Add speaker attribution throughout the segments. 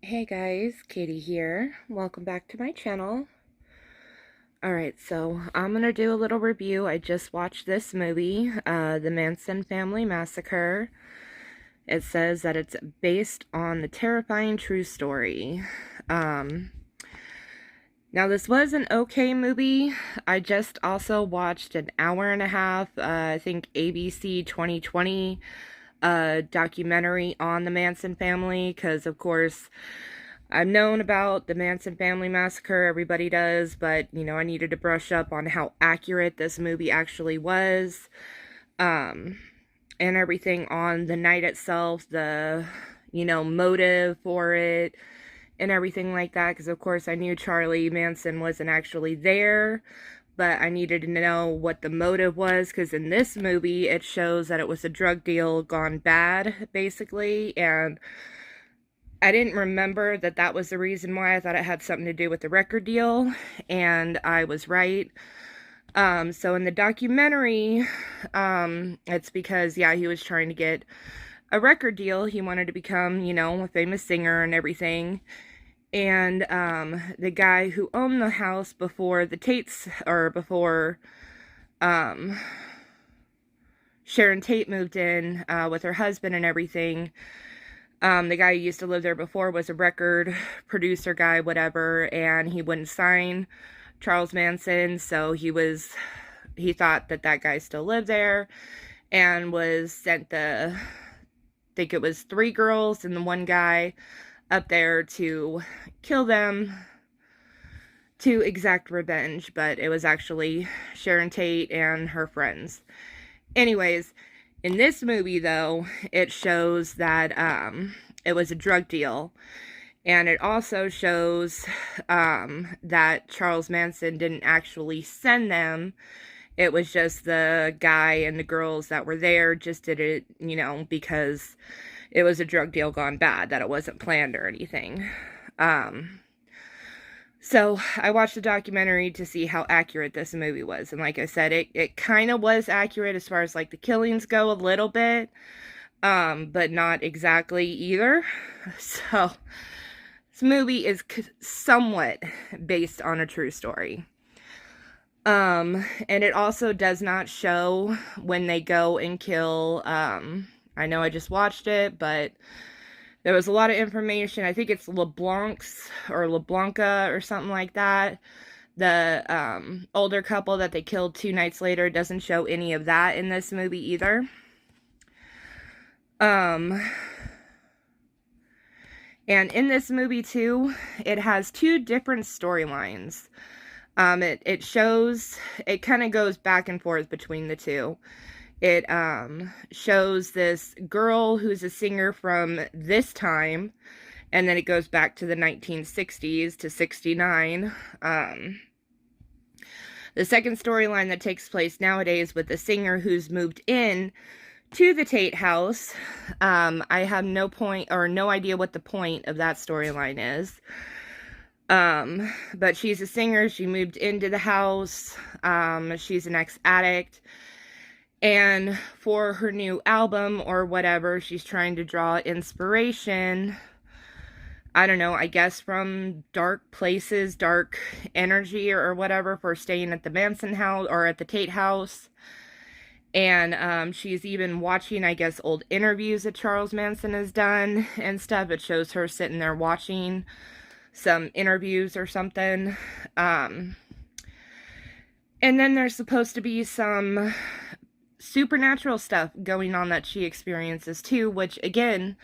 Speaker 1: Hey guys, Katie here. Welcome back to my channel. Alright, so I'm gonna do a little review. I just watched this movie, the Manson Family Massacre. It says that it's based on the terrifying true story. Now this was an okay movie. I just also watched an hour and a half, I think ABC 2020 documentary on the Manson family, because of course I've known about the Manson Family Massacre, everybody does, but, you know, I needed to brush up on how accurate this movie actually was, and everything on the night itself, the, you know, motive for it, and everything like that, because of course I knew Charlie Manson wasn't actually there, but I needed to know what the motive was, because in this movie, it shows that it was a drug deal gone bad, basically, and I didn't remember that that was the reason why. I thought it had something to do with the record deal, and I was right. So in the documentary, it's because, yeah, he was trying to get a record deal. He wanted to become, you know, a famous singer and everything. And, the guy who owned the house before the Tates, or before, Sharon Tate moved in, with her husband and everything, the guy who used to live there before was a record producer guy, whatever, and he wouldn't sign Charles Manson, so he thought that that guy still lived there, and was sent I think it was 3 girls and the 1 guy up there to kill them, to exact revenge, but it was actually Sharon Tate and her friends. Anyways, in this movie, though, it shows that, it was a drug deal. And it also shows, that Charles Manson didn't actually send them. It was just the guy and the girls that were there just did it, you know, because it was a drug deal gone bad, that it wasn't planned or anything. So I watched the documentary to see how accurate this movie was. And like I said, it kind of was accurate as far as like the killings go a little bit, but not exactly either. So this movie is somewhat based on a true story. And it also does not show when they go and kill, I know I just watched it, but there was a lot of information. I think it's LeBlanc's or LeBlanca or something like that. The older couple that they killed 2 nights later doesn't show any of that in this movie either. And in this movie too, it has 2 different storylines. It shows, it kind of goes back and forth between the 2. It shows this girl who's a singer from this time, and then it goes back to the 1960s to 69. The second storyline that takes place nowadays with the singer who's moved in to the Tate house. I have no idea what the point of that storyline is. But she's a singer. She moved into the house. She's an ex-addict. And for her new album or whatever, she's trying to draw inspiration, I don't know, I guess from dark places, dark energy or whatever, for staying at the Manson house or at the Tate house. And she's even watching, I guess, old interviews that Charles Manson has done and stuff. It shows her sitting there watching some interviews or something. And then there's supposed to be some supernatural stuff going on that she experiences too, which again,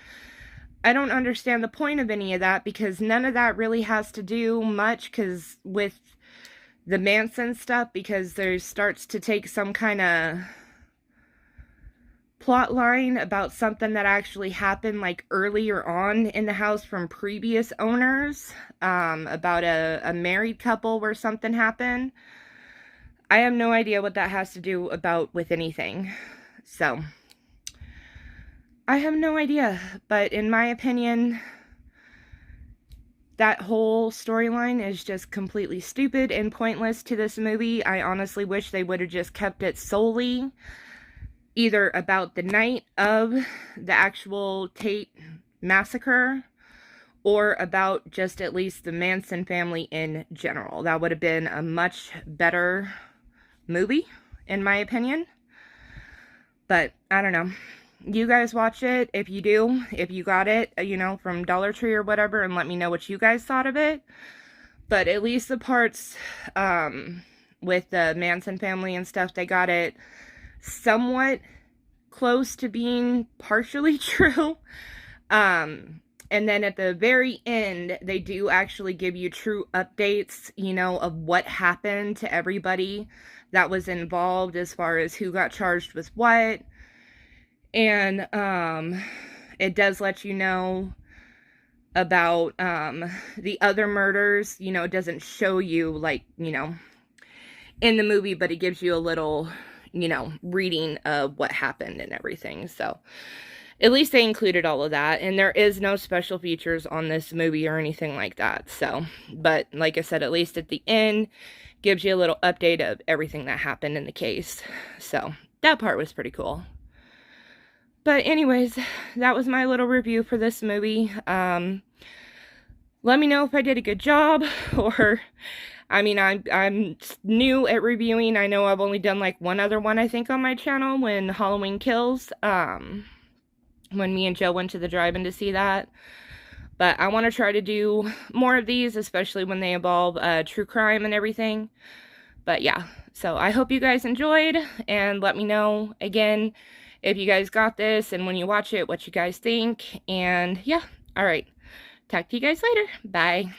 Speaker 1: I don't understand the point of any of that, because none of that really has to do much because with the Manson stuff, because there starts to take some kind of plot line about something that actually happened like earlier on in the house from previous owners, about a married couple where something happened. I have no idea what that has to do with anything. So, I have no idea. But in my opinion, that whole storyline is just completely stupid and pointless to this movie. I honestly wish they would have just kept it solely either about the night of the actual Tate massacre, or about just at least the Manson family in general. That would have been a much better movie, in my opinion. But I don't know. You guys watch it if you do, if you got it, you know, from Dollar Tree or whatever, and let me know what you guys thought of it. But at least the parts with the Manson family and stuff, they got it somewhat close to being partially true. And then at the very end, they do actually give you true updates, you know, of what happened to everybody that was involved as far as who got charged with what. And it does let you know about the other murders. You know, it doesn't show you, like, you know, in the movie, but it gives you a little, you know, reading of what happened and everything. So at least they included all of that, and there is no special features on this movie or anything like that. So, but like I said, at least at the end gives you a little update of everything that happened in the case. So that part was pretty cool. But anyways, that was my little review for this movie. Let me know if I did a good job, or, I mean, I'm new at reviewing. I know I've only done like one other one, I think, on my channel, when Halloween Kills, when me and Joe went to the drive-in to see that. But I want to try to do more of these, especially when they involve true crime and everything. But yeah, so I hope you guys enjoyed, and let me know, again, if you guys got this, and when you watch it, what you guys think. And yeah, alright. Talk to you guys later. Bye.